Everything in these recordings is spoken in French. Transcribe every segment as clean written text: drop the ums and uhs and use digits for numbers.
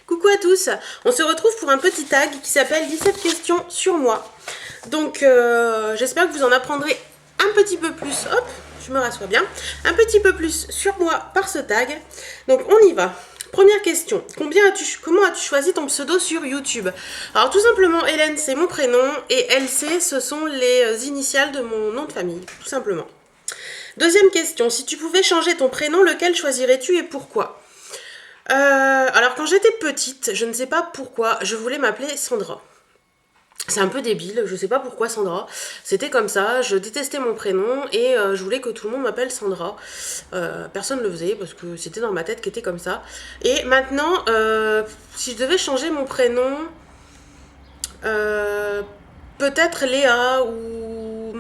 Coucou à tous, on se retrouve pour un petit tag qui s'appelle 17 questions sur moi. Donc j'espère que vous en apprendrez un petit peu plus, hop, je me rassois bien, un petit peu plus sur moi par ce tag. Donc on y va. Première question, comment as-tu choisi ton pseudo sur YouTube? Alors tout simplement, Hélène c'est mon prénom et LC ce sont les initiales de mon nom de famille, tout simplement. Deuxième question, si tu pouvais changer ton prénom, lequel choisirais-tu et pourquoi? Alors quand j'étais petite, je ne sais pas pourquoi, je voulais m'appeler Sandra. C'est un peu débile, je sais pas pourquoi Sandra. C'était comme ça, je détestais mon prénom et je voulais que tout le monde m'appelle Sandra. Personne ne le faisait parce que c'était dans ma tête qui était comme ça. Et maintenant, si je devais changer mon prénom, euh, peut-être Léa ou...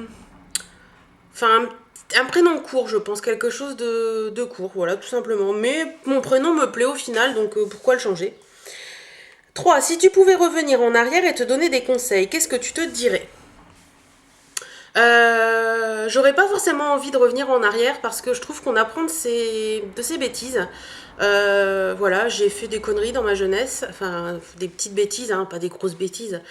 Enfin, un prénom court, je pense, quelque chose de court, voilà, tout simplement. Mais mon prénom me plaît au final, donc pourquoi le changer? 3. Si tu pouvais revenir en arrière et te donner des conseils, qu'est-ce que tu te dirais? J'aurais pas forcément envie de revenir en arrière parce que je trouve qu'on apprend de ses bêtises. Voilà, j'ai fait des conneries dans ma jeunesse, enfin des petites bêtises, hein, pas des grosses bêtises.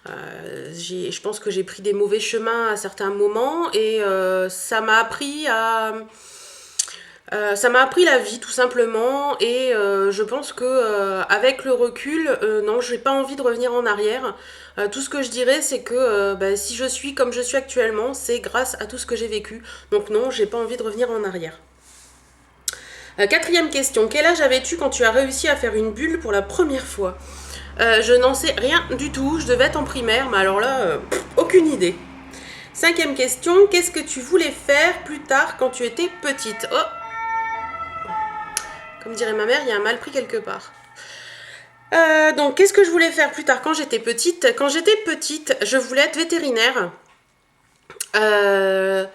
Je pense que j'ai pris des mauvais chemins à certains moments et ça m'a appris la vie tout simplement et je pense que avec le recul, non, j'ai pas envie de revenir en arrière. Tout ce que je dirais, c'est que si je suis comme je suis actuellement, c'est grâce à tout ce que j'ai vécu. Donc non, j'ai pas envie de revenir en arrière. Quatrième question, quel âge avais-tu quand tu as réussi à faire une bulle pour la première fois? Je n'en sais rien du tout, je devais être en primaire, mais alors là, aucune idée. Cinquième question, qu'est-ce que tu voulais faire plus tard quand tu étais petite? Oh, comme dirait ma mère, il y a un mal pris quelque part. Donc, qu'est-ce que je voulais faire plus tard quand j'étais petite? Quand j'étais petite, je voulais être vétérinaire. Euh,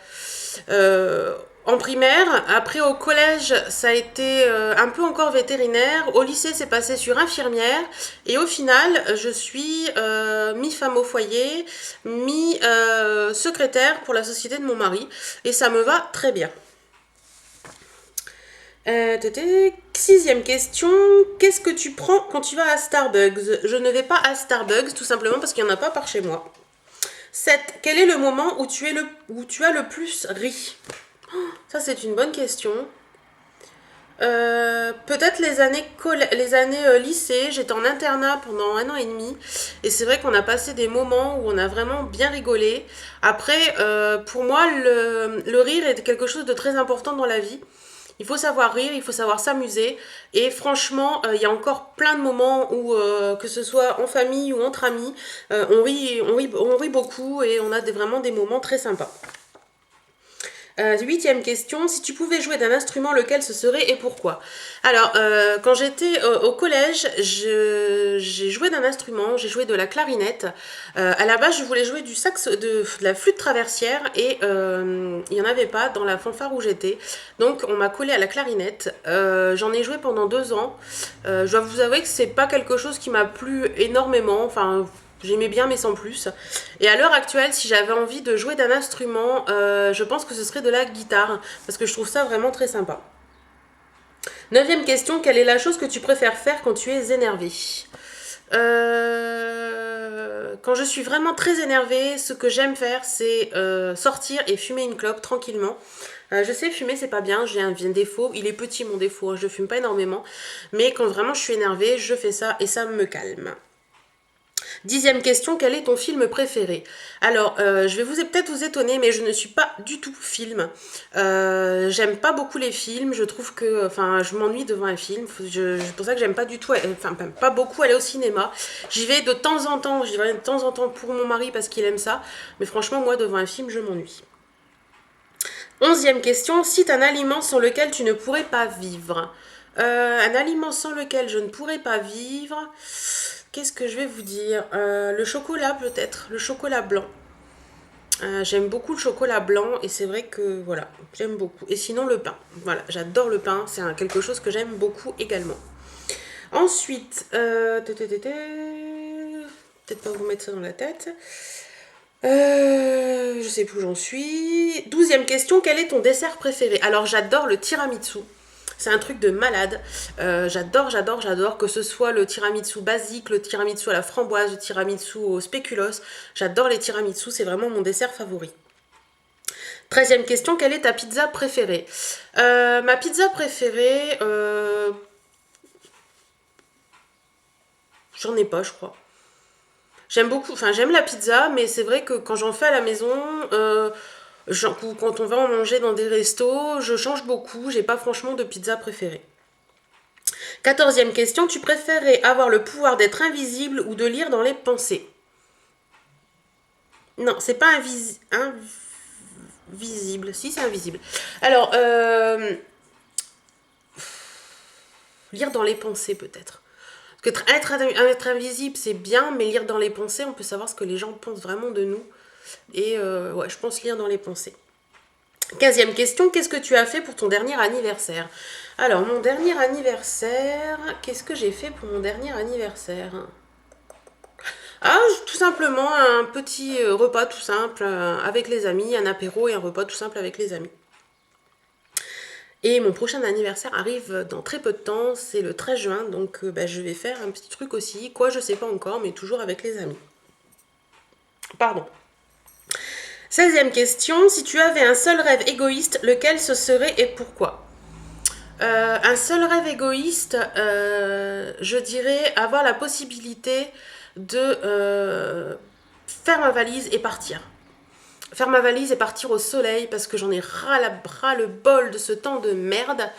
euh, en primaire, après au collège, ça a été un peu encore vétérinaire. Au lycée, c'est passé sur infirmière. Et au final, je suis mi-femme au foyer, mi-secrétaire pour la société de mon mari. Et ça me va très bien. Sixième question, qu'est-ce que tu prends quand tu vas à Starbucks? Je ne vais pas à Starbucks tout simplement parce qu'il n'y en a pas par chez moi. 7. Quel est le moment où tu as le plus ri? Ça c'est une bonne question. Peut-être les années lycée, j'étais en internat pendant 1 an et demi et c'est vrai qu'on a passé des moments où on a vraiment bien rigolé. Après, pour moi, le rire est quelque chose de très important dans la vie. Il faut savoir rire, il faut savoir s'amuser. Et franchement, il y a encore plein de moments où, que ce soit en famille ou entre amis, on rit beaucoup et on a vraiment des moments très sympas. Huitième question, si tu pouvais jouer d'un instrument, lequel ce serait et pourquoi? Alors, quand j'étais au collège, j'ai joué d'un instrument, j'ai joué de la clarinette. À la base, je voulais jouer de la flûte traversière et il n'y en avait pas dans la fanfare où j'étais. Donc, on m'a collé à la clarinette. J'en ai joué pendant 2 ans. Je dois vous avouer que c'est pas quelque chose qui m'a plu énormément. Enfin, j'aimais bien, mais sans plus. Et à l'heure actuelle, si j'avais envie de jouer d'un instrument, je pense que ce serait de la guitare, parce que je trouve ça vraiment très sympa. Neuvième question, quelle est la chose que tu préfères faire quand tu es énervé? Quand je suis vraiment très énervée, ce que j'aime faire, c'est sortir et fumer une clope tranquillement. Je sais, fumer, c'est pas bien, j'ai un défaut. Il est petit mon défaut, hein, je fume pas énormément. Mais quand vraiment je suis énervée, je fais ça et ça me calme. 10e question, quel est ton film préféré? Alors, je vais peut-être vous étonner, mais je ne suis pas du tout film. J'aime pas beaucoup les films, je trouve que, enfin, je m'ennuie devant un film. C'est pour ça que j'aime pas du tout, enfin, pas beaucoup aller au cinéma. J'y vais de temps en temps, j'y vais de temps en temps pour mon mari parce qu'il aime ça. Mais franchement, moi, devant un film, je m'ennuie. 11e question, cite un aliment sans lequel tu ne pourrais pas vivre. Un aliment sans lequel je ne pourrais pas vivre... Qu'est-ce que je vais vous dire? Le chocolat peut-être, le chocolat blanc. J'aime beaucoup le chocolat blanc et c'est vrai que voilà, j'aime beaucoup. Et sinon le pain, voilà, j'adore le pain, c'est quelque chose que j'aime beaucoup également. Ensuite, peut-être pas vous mettre ça dans la tête. Je sais plus où j'en suis. 12e question, quel est ton dessert préféré? Alors j'adore le tiramisu. C'est un truc de malade. J'adore, j'adore, j'adore, que ce soit le tiramisu basique, le tiramisu à la framboise, le tiramisu au spéculoos. J'adore les tiramisu, c'est vraiment mon dessert favori. 13e question, quelle est ta pizza préférée? Ma pizza préférée, j'en ai pas, je crois. J'aime beaucoup, enfin j'aime la pizza, mais c'est vrai que quand j'en fais à la maison, ou quand on va en manger dans des restos, je change beaucoup, j'ai pas franchement de pizza préférée. 14e question, tu préférerais avoir le pouvoir d'être invisible ou de lire dans les pensées? Non, c'est pas invisible, si c'est invisible. Alors, lire dans les pensées peut-être. Parce que être invisible, c'est bien, mais lire dans les pensées, on peut savoir ce que les gens pensent vraiment de nous. Et ouais, je pense lire dans les pensées. 15e question, qu'est-ce que tu as fait pour ton dernier anniversaire? Alors, mon dernier anniversaire, qu'est-ce que j'ai fait pour mon dernier anniversaire? Ah, tout simplement un petit repas tout simple avec les amis, un apéro et un repas tout simple avec les amis. Et mon prochain anniversaire arrive dans très peu de temps, c'est le 13 juin, donc je vais faire un petit truc aussi, quoi je sais pas encore, mais toujours avec les amis. Pardon. 16e question, si tu avais un seul rêve égoïste, lequel ce serait et pourquoi? Un seul rêve égoïste, je dirais avoir la possibilité de faire ma valise et partir. Faire ma valise et partir au soleil parce que j'en ai ras le bol de ce temps de merde.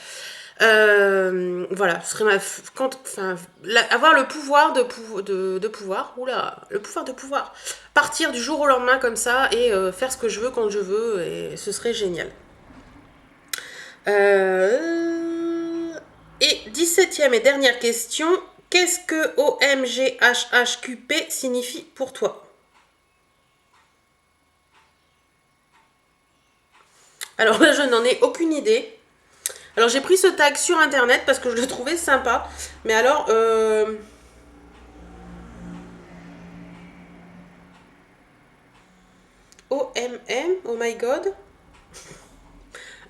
Voilà, ce serait avoir le pouvoir de pouvoir, oula, le pouvoir de pouvoir partir du jour au lendemain comme ça et faire ce que je veux quand je veux et ce serait génial. Et 17e et dernière question, qu'est-ce que OMGHHQP signifie pour toi? Alors là, je n'en ai aucune idée. Alors j'ai pris ce tag sur internet parce que je le trouvais sympa. Mais alors, OMM, oh my god.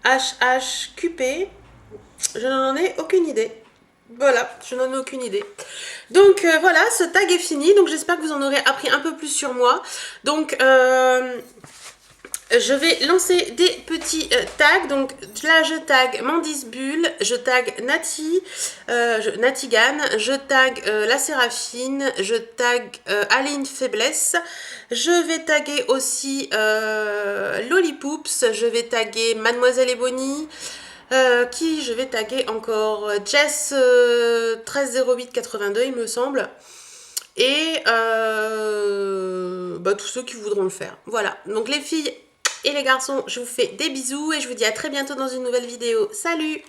HHQP, je n'en ai aucune idée. Voilà, je n'en ai aucune idée. Donc voilà, ce tag est fini. Donc j'espère que vous en aurez appris un peu plus sur moi. Donc je vais lancer des petits tags. Donc là, je tag Mandis Bulle, je tag Nati, Natigan, je tag La Séraphine, je tag Aline Faiblesse. Je vais taguer aussi Lollipoops, je vais taguer Mademoiselle Ebony. Qui je vais taguer encore Jess 130882 il me semble. Et tous ceux qui voudront le faire. Voilà, donc les filles et les garçons, je vous fais des bisous et je vous dis à très bientôt dans une nouvelle vidéo. Salut!